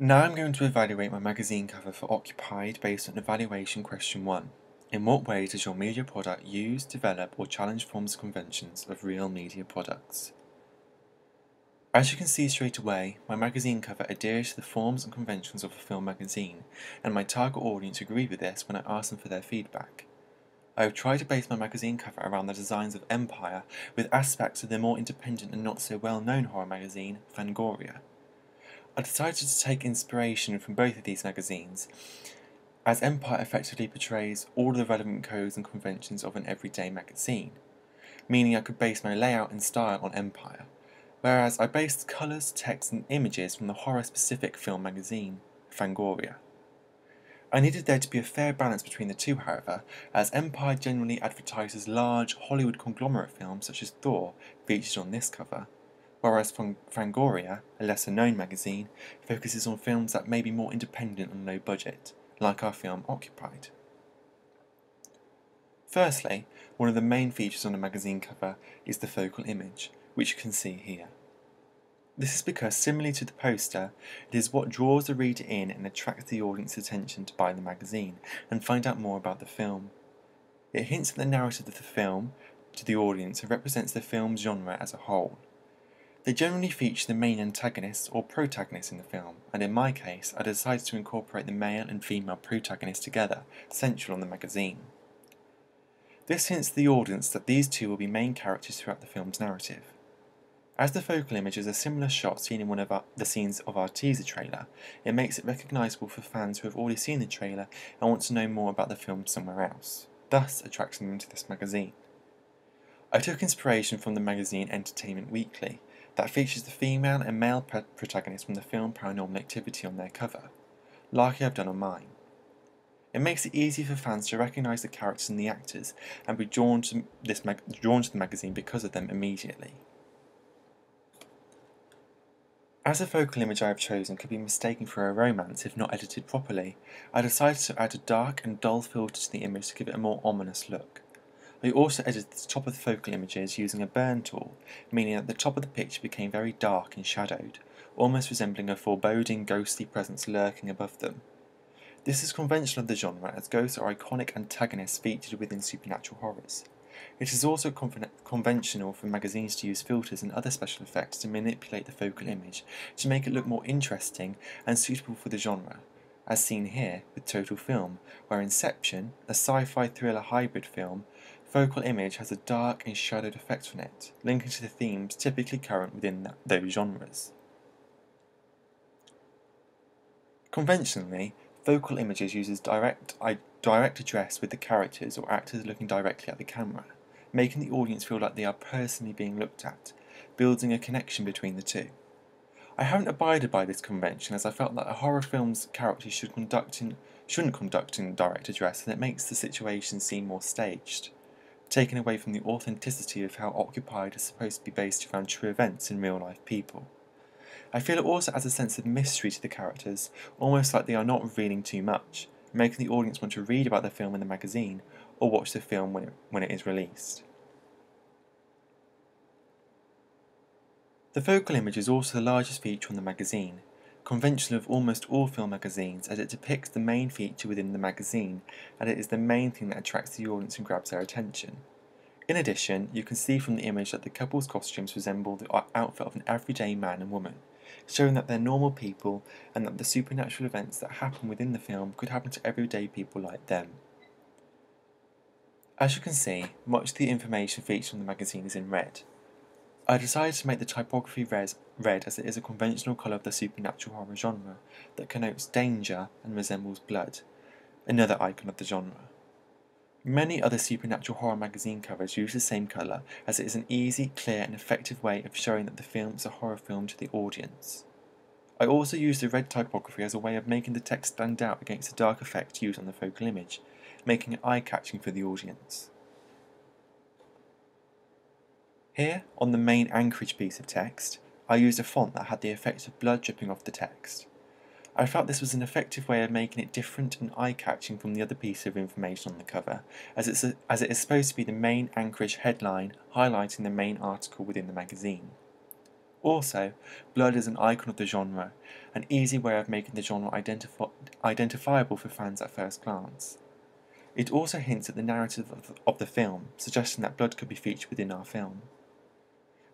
Now I'm going to evaluate my magazine cover for Occupied based on evaluation question 1. In what way does your media product use, develop, or challenge forms and conventions of real media products? As you can see straight away, my magazine cover adheres to the forms and conventions of a film magazine, and my target audience agreed with this when I asked them for their feedback. I have tried to base my magazine cover around the designs of Empire, with aspects of the more independent and not so well-known horror magazine, Fangoria. I decided to take inspiration from both of these magazines, as Empire effectively portrays all of the relevant codes and conventions of an everyday magazine, meaning I could base my layout and style on Empire, whereas I based colours, text and images from the horror-specific film magazine, Fangoria. I needed there to be a fair balance between the two, however, as Empire generally advertises large Hollywood conglomerate films such as Thor featured on this cover, whereas Fangoria, a lesser-known magazine, focuses on films that may be more independent and low budget, like our film Occupied. Firstly, one of the main features on a magazine cover is the focal image, which you can see here. This is because, similarly to the poster, it is what draws the reader in and attracts the audience's attention to buy the magazine and find out more about the film. It hints at the narrative of the film to the audience and represents the film's genre as a whole. They generally feature the main antagonist or protagonist in the film, and in my case, I decided to incorporate the male and female protagonists together, central on the magazine. This hints to the audience that these two will be main characters throughout the film's narrative. As the focal image is a similar shot seen in one of the scenes of our teaser trailer, it makes it recognisable for fans who have already seen the trailer and want to know more about the film somewhere else, thus attracting them to this magazine. I took inspiration from the magazine Entertainment Weekly, that features the female and male protagonists from the film Paranormal Activity on their cover, like I have done on mine. It makes it easy for fans to recognise the characters and the actors and be drawn to the magazine because of them immediately. As the focal image I have chosen could be mistaken for a romance if not edited properly, I decided to add a dark and dull filter to the image to give it a more ominous look. I also edited the top of the focal images using a burn tool, meaning that the top of the picture became very dark and shadowed, almost resembling a foreboding, ghostly presence lurking above them. This is conventional of the genre, as ghosts are iconic antagonists featured within supernatural horrors. It is also conventional for magazines to use filters and other special effects to manipulate the focal image to make it look more interesting and suitable for the genre, as seen here with Total Film, where Inception, a sci-fi thriller hybrid film, focal image has a dark and shadowed effect on it, linking to the themes typically current within those genres. Conventionally, focal images uses direct address with the characters or actors looking directly at the camera, making the audience feel like they are personally being looked at, building a connection between the two. I haven't abided by this convention, as I felt that a horror film's characters shouldn't conduct in direct address, and it makes the situation seem more staged, taken away from the authenticity of how Occupied is supposed to be based around true events and real-life people. I feel it also adds a sense of mystery to the characters, almost like they are not revealing too much, making the audience want to read about the film in the magazine, or watch the film when it is released. The focal image is also the largest feature on the magazine, conventional of almost all film magazines, as it depicts the main feature within the magazine, and it is the main thing that attracts the audience and grabs their attention. In addition, you can see from the image that the couple's costumes resemble the outfit of an everyday man and woman, showing that they're normal people and that the supernatural events that happen within the film could happen to everyday people like them. As you can see, much of the information featured on the magazine is in red. I decided to make the typography red as it is a conventional colour of the supernatural horror genre that connotes danger and resembles blood, another icon of the genre. Many other supernatural horror magazine covers use the same colour, as it is an easy, clear and effective way of showing that the film is a horror film to the audience. I also used the red typography as a way of making the text stand out against the dark effect used on the focal image, making it eye-catching for the audience. Here, on the main anchorage piece of text, I used a font that had the effect of blood dripping off the text. I felt this was an effective way of making it different and eye-catching from the other piece of information on the cover, as it is supposed to be the main anchorage headline highlighting the main article within the magazine. Also, blood is an icon of the genre, an easy way of making the genre identifiable for fans at first glance. It also hints at the narrative of the film, suggesting that blood could be featured within our film.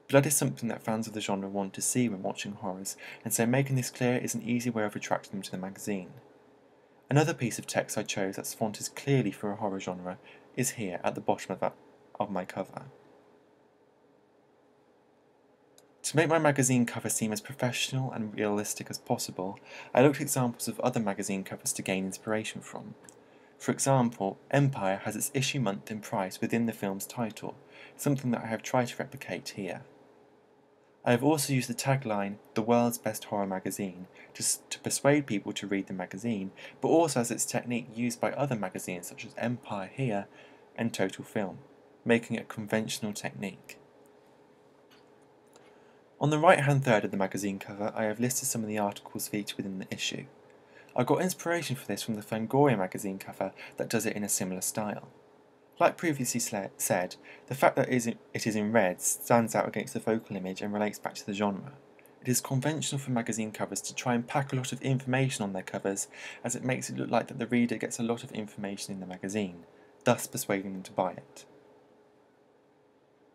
Blood is something that fans of the genre want to see when watching horrors, and so making this clear is an easy way of attracting them to the magazine. Another piece of text I chose that's fonted clearly for a horror genre is here at the bottom of my cover. To make my magazine cover seem as professional and realistic as possible, I looked at examples of other magazine covers to gain inspiration from. For example, Empire has its issue month and price within the film's title, something that I have tried to replicate here. I have also used the tagline, "The World's Best Horror Magazine," to persuade people to read the magazine, but also as its technique used by other magazines such as Empire here and Total Film, making it a conventional technique. On the right-hand third of the magazine cover, I have listed some of the articles featured within the issue. I got inspiration for this from the Fangoria magazine cover that does it in a similar style. Like previously said, the fact that it is in red stands out against the focal image and relates back to the genre. It is conventional for magazine covers to try and pack a lot of information on their covers, as it makes it look like that the reader gets a lot of information in the magazine, thus persuading them to buy it.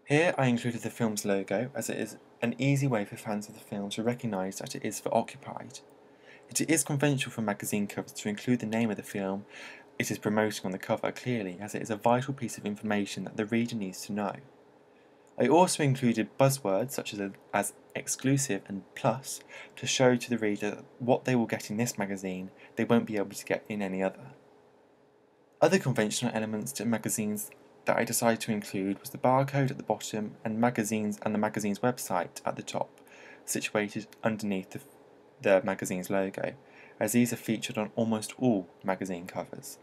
Here I included the film's logo, as it is an easy way for fans of the film to recognise that it is for Occupied. It is conventional for magazine covers to include the name of the film it is promoting on the cover clearly, as it is a vital piece of information that the reader needs to know. I also included buzzwords such as exclusive and plus to show to the reader that what they will get in this magazine they won't be able to get in any other. Other conventional elements to magazines that I decided to include was the barcode at the bottom and the magazine's website at the top, situated underneath the magazine's logo, as these are featured on almost all magazine covers.